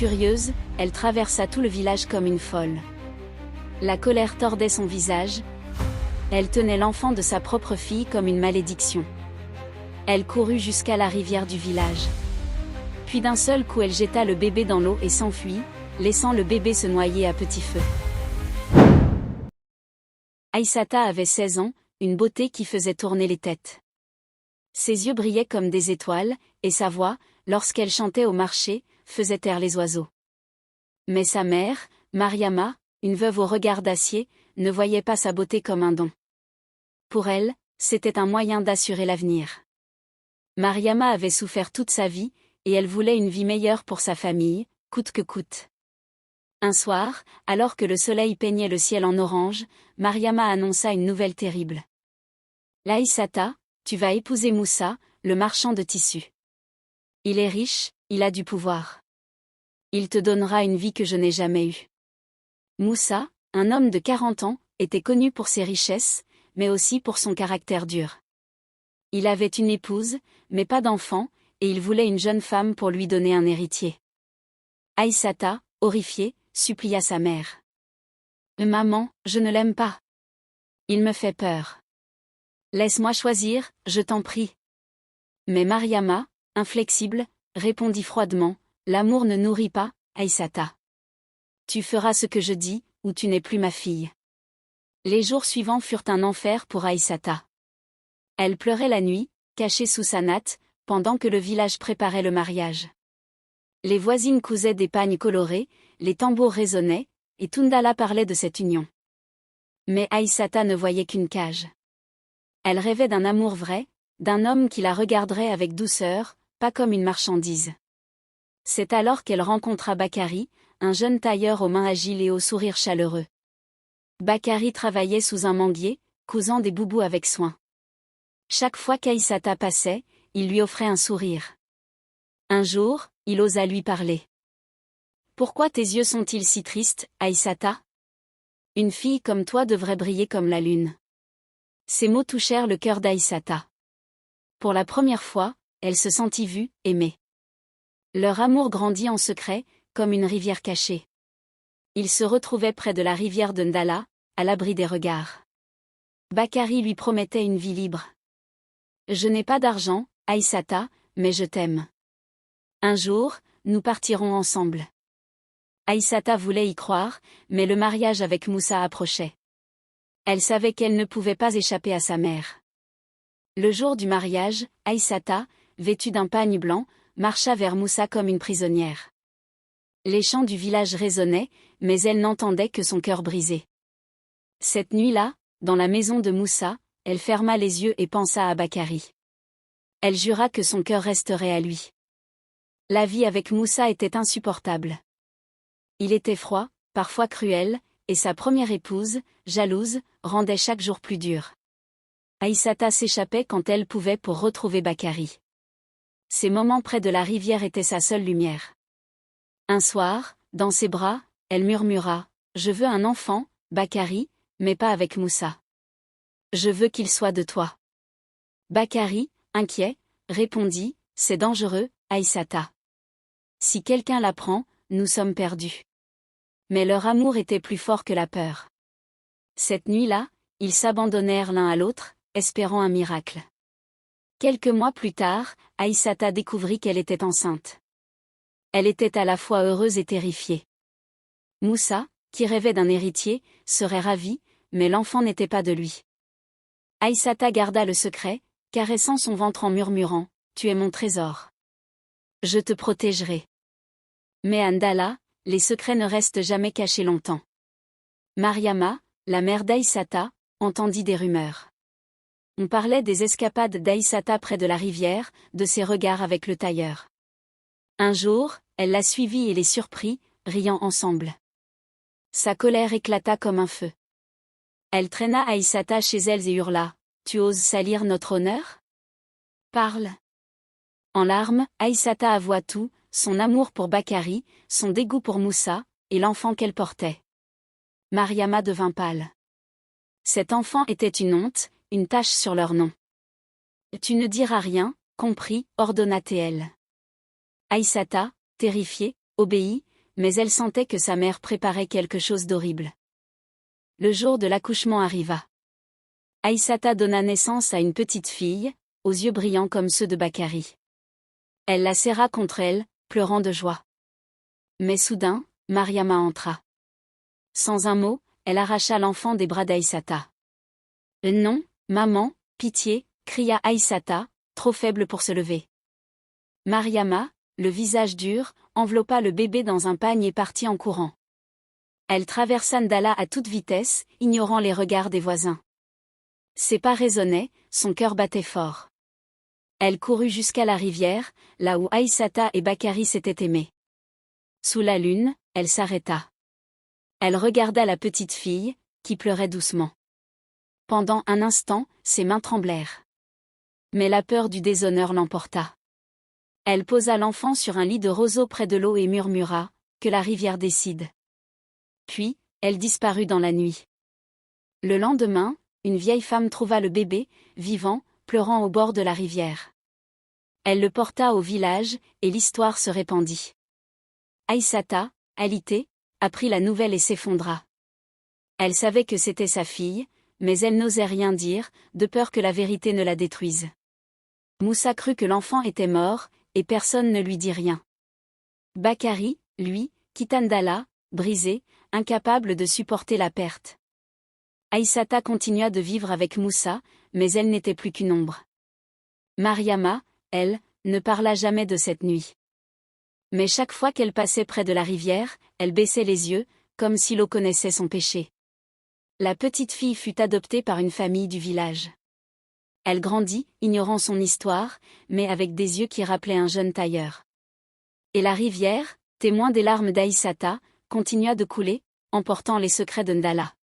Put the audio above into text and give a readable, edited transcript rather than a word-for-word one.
Furieuse, elle traversa tout le village comme une folle. La colère tordait son visage. Elle tenait l'enfant de sa propre fille comme une malédiction. Elle courut jusqu'à la rivière du village. Puis d'un seul coup elle jeta le bébé dans l'eau et s'enfuit, laissant le bébé se noyer à petit feu. Aïssata avait 16 ans, une beauté qui faisait tourner les têtes. Ses yeux brillaient comme des étoiles, et sa voix, lorsqu'elle chantait au marché, faisait taire les oiseaux. Mais sa mère, Mariama, une veuve au regard d'acier, ne voyait pas sa beauté comme un don. Pour elle, c'était un moyen d'assurer l'avenir. Mariama avait souffert toute sa vie, et elle voulait une vie meilleure pour sa famille, coûte que coûte. Un soir, alors que le soleil peignait le ciel en orange, Mariama annonça une nouvelle terrible. Aïssata, tu vas épouser Moussa, le marchand de tissus. Il est riche, il a du pouvoir. Il te donnera une vie que je n'ai jamais eue. Moussa, un homme de 40 ans, était connu pour ses richesses, mais aussi pour son caractère dur. Il avait une épouse, mais pas d'enfant, et il voulait une jeune femme pour lui donner un héritier. Aïssata, horrifiée, supplia sa mère. « Maman, je ne l'aime pas. Il me fait peur. Laisse-moi choisir, je t'en prie. » Mais Mariama, inflexible, répondit froidement, « L'amour ne nourrit pas, Aïssata. Tu feras ce que je dis, ou tu n'es plus ma fille. » Les jours suivants furent un enfer pour Aïssata. Elle pleurait la nuit, cachée sous sa natte, pendant que le village préparait le mariage. Les voisines cousaient des pagnes colorés, les tambours résonnaient, et Tundala parlait de cette union. Mais Aïssata ne voyait qu'une cage. Elle rêvait d'un amour vrai, d'un homme qui la regarderait avec douceur, pas comme une marchandise. C'est alors qu'elle rencontra Bakari, un jeune tailleur aux mains agiles et au sourire chaleureux. Bakari travaillait sous un manguier, cousant des boubous avec soin. Chaque fois qu'Aïssata passait, il lui offrait un sourire. Un jour, il osa lui parler. « Pourquoi tes yeux sont-ils si tristes, Aïssata ? Une fille comme toi devrait briller comme la lune. » Ces mots touchèrent le cœur d'Aïssata. Pour la première fois, elle se sentit vue, aimée. Leur amour grandit en secret, comme une rivière cachée. Ils se retrouvaient près de la rivière de Ndala, à l'abri des regards. Bakari lui promettait une vie libre. « Je n'ai pas d'argent, Aïssata, mais je t'aime. Un jour, nous partirons ensemble. » Aïssata voulait y croire, mais le mariage avec Moussa approchait. Elle savait qu'elle ne pouvait pas échapper à sa mère. Le jour du mariage, Aïssata, vêtue d'un pagne blanc, marcha vers Moussa comme une prisonnière. Les chants du village résonnaient, mais elle n'entendait que son cœur brisé. Cette nuit-là, dans la maison de Moussa, elle ferma les yeux et pensa à Bakari. Elle jura que son cœur resterait à lui. La vie avec Moussa était insupportable. Il était froid, parfois cruel, et sa première épouse, jalouse, rendait chaque jour plus dur. Aïssata s'échappait quand elle pouvait pour retrouver Bakari. Ces moments près de la rivière étaient sa seule lumière. Un soir, dans ses bras, elle murmura « Je veux un enfant, Bakari, mais pas avec Moussa. Je veux qu'il soit de toi. » Bakari, inquiet, répondit « C'est dangereux, Aïssata. Si quelqu'un l'apprend, nous sommes perdus. » Mais leur amour était plus fort que la peur. Cette nuit-là, ils s'abandonnèrent l'un à l'autre, espérant un miracle. Quelques mois plus tard, Aïssata découvrit qu'elle était enceinte. Elle était à la fois heureuse et terrifiée. Moussa, qui rêvait d'un héritier, serait ravi, mais l'enfant n'était pas de lui. Aïssata garda le secret, caressant son ventre en murmurant « Tu es mon trésor. Je te protégerai. » Mais à Ndala, les secrets ne restent jamais cachés longtemps. Mariama, la mère d'Aïssata, entendit des rumeurs. On parlait des escapades d'Aïssata près de la rivière, de ses regards avec le tailleur. Un jour, elle la suivit et les surprit, riant ensemble. Sa colère éclata comme un feu. Elle traîna Aïssata chez elle et hurla « Tu oses salir notre honneur ? Parle !» En larmes, Aïssata avoua tout, son amour pour Bakari, son dégoût pour Moussa, et l'enfant qu'elle portait. Mariama devint pâle. Cet enfant était une honte, une tache sur leur nom. « Tu ne diras rien, compris, ordonna-t-elle. Aïssata, terrifiée, obéit, mais elle sentait que sa mère préparait quelque chose d'horrible. Le jour de l'accouchement arriva. Aïssata donna naissance à une petite fille, aux yeux brillants comme ceux de Bakary. Elle la serra contre elle, pleurant de joie. Mais soudain, Mariama entra. Sans un mot, elle arracha l'enfant des bras d'Aïssata. « Non, maman, pitié !» cria Aïssata, trop faible pour se lever. Mariama, le visage dur, enveloppa le bébé dans un pagne et partit en courant. Elle traversa Ndala à toute vitesse, ignorant les regards des voisins. Ses pas résonnaient, son cœur battait fort. Elle courut jusqu'à la rivière, là où Aïssata et Bakary s'étaient aimés. Sous la lune, elle s'arrêta. Elle regarda la petite fille, qui pleurait doucement. Pendant un instant, ses mains tremblèrent. Mais la peur du déshonneur l'emporta. Elle posa l'enfant sur un lit de roseaux près de l'eau et murmura « Que la rivière décide ». Puis, elle disparut dans la nuit. Le lendemain, une vieille femme trouva le bébé, vivant, pleurant au bord de la rivière. Elle le porta au village, et l'histoire se répandit. Aïssata, alitée, apprit la nouvelle et s'effondra. Elle savait que c'était sa fille, mais elle n'osait rien dire, de peur que la vérité ne la détruise. Moussa crut que l'enfant était mort, et personne ne lui dit rien. Bakary, lui, quitta Ndala, brisé, incapable de supporter la perte. Aïssata continua de vivre avec Moussa, mais elle n'était plus qu'une ombre. Mariama, elle, ne parla jamais de cette nuit. Mais chaque fois qu'elle passait près de la rivière, elle baissait les yeux, comme si l'eau connaissait son péché. La petite fille fut adoptée par une famille du village. Elle grandit, ignorant son histoire, mais avec des yeux qui rappelaient un jeune tailleur. Et la rivière, témoin des larmes d'Aïssata, continua de couler, emportant les secrets de Ndala.